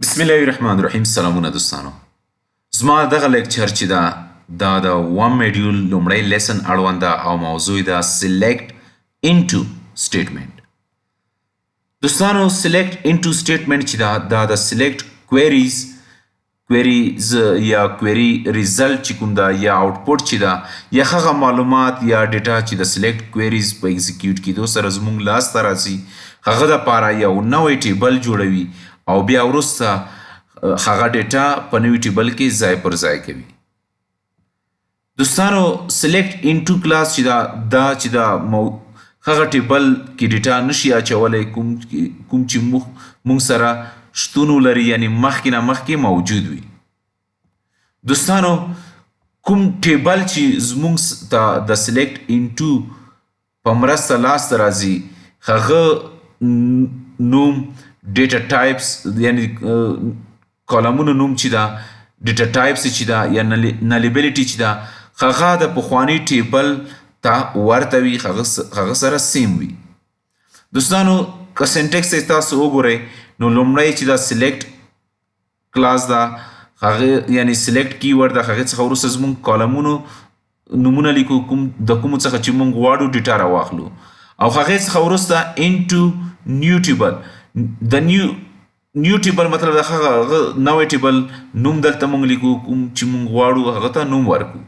بسم الله الرحمن الرحیم. سلامونه دوستانو. زما دغه لیکچر چې دا د 1 موډیول لومړی لیسن اړوند ده او موضوع ده سلیکټ انټو سټیټمنټ. دوستانو سلیکټ انټو سټیټمنټ چې دا د سلیکټ کویریز یا کویری ریزلټ چې کوم ده یا آوټپوټ چې ده یا هغه معلومات یا ډیټا چې د سلیکټ کویریز په ایگزیکیوټ کېدو سره زموږ لاس ته راځي هغه دپاره یو نوی ټیبل جوړوي او بیا وروسته هغه ډیټا په نوي ټیبل کې ځای پر ځای کوي. دوستانو سلیکټ انټو کلاس چې دا هغه ټیبل کې ډیټا نشي اچولی کوم چې موږ سره شتون ولري یعنی مخکې نه مخکې موجود وي. دوستانو کوم ټیبل چې زموږ ته د سلیکټ انټو په مرسته لاس ته راځي هغه نوم ډیټا ټایپس یعنی کالمونو نوم چې دا ډیټا ټایپس چې دا یا نلیبلیټي چې دا هغه د پخواني ټیبل ته ورته وي هغه سره سیم وي. دوستانو که سینټیکس تاسو وګورئ نو لومړی چې دا سلیکټ کلاس دا هغه یعنی سلیکټ کیورډ د هغې څخه وروسته زموږ کالمونو نومونه لیکو د کومو څخه چې موږ غواړو ډیټا راواخلو او هغې څخه وروسته انټو نیو ټیبل. د نیو ټیبل مطلب د هغه نوی ټیبل نوم دلته موږ لیکو کوم چې موږ غواړو هغه ته نوم ورکو.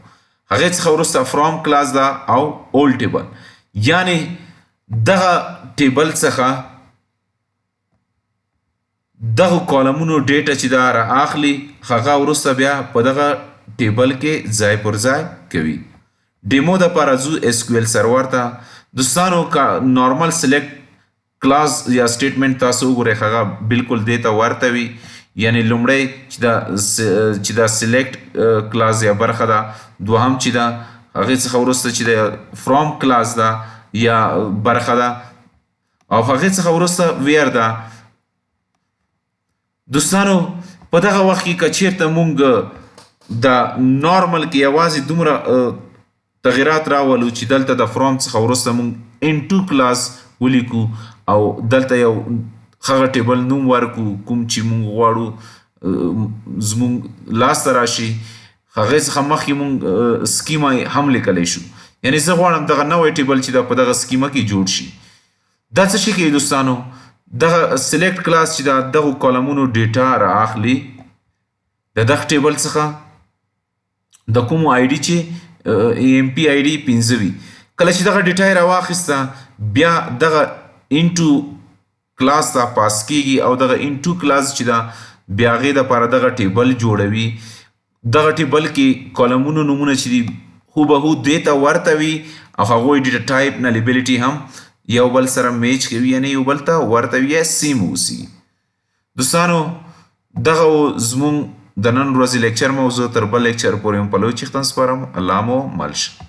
هغې څخه وروسته فرام کلاس دا او اولډ ټیبل یعنی دغه ټیبل څخه دغه کالمونو ډیټا چې دا رااخلي هغه وروسته بیا په دغه ټیبل کې ځای پر ځای کوي. ډیمو دپاره ځو اس کیو ایل سرور ته. دوستانو که نارمل سلیکټ کلاس یا سټیټمنټ تاسو وګورئ هغه بالکل دې ته ورته وي یعنی لومړی چې دا سلیکټ کلاس یا برخه ده دوهم چې ده هغې څخه وروسته چې د فرام کلاس ده یا برخه ده او هغې څخه وروسته ویر ده. دوستانو په دغه وخت کې که چیرته مونږ د نارمل کې یوازې دومره تغیرات راولو چې دلته د فرام څخه وروسته مونږ انټو کلاس ولیکو او دلته یو هغه ټیبل نوم ورکو کوم چې مونږ غواړو زموږ لاس ته راشي هغې څخه مخکې مونږ سکیما هم لیکلی شو یعنی زه غواړم دغه نوی ټیبل چې دا په دغه سکیما کې جوړ شي. دا څه شي کوي دوستانو دغه سلیکټ کلاس چې دغه کالمونو ډیټا رااخلي د دغه ټیبل څخه د کومو آی ډي چې ام پی آی ډي 15 وي کله چې دغه ډیټا یې راواخیسته بیا دغه انټو کلاس ته پاس کیږي او دغه انټو کلاس چې دا بیا هغې دپاره دغه ټیبل جوړوي. دغه ټیبل کې کالمونو نومونه چې دي هوبهو دې ته ورته وي او هغوی ډیټا ټایپ نلیبلیټي هم یو بل سره میچ کوي یعنی یو بل ته ورته وي یا سیم اوسي. دوستانو دغه زموږ د نن ورځې لیکچر موضوع تر بل لیکچر پورې مو په لوی چښتن سپارم. الله مو مل شه.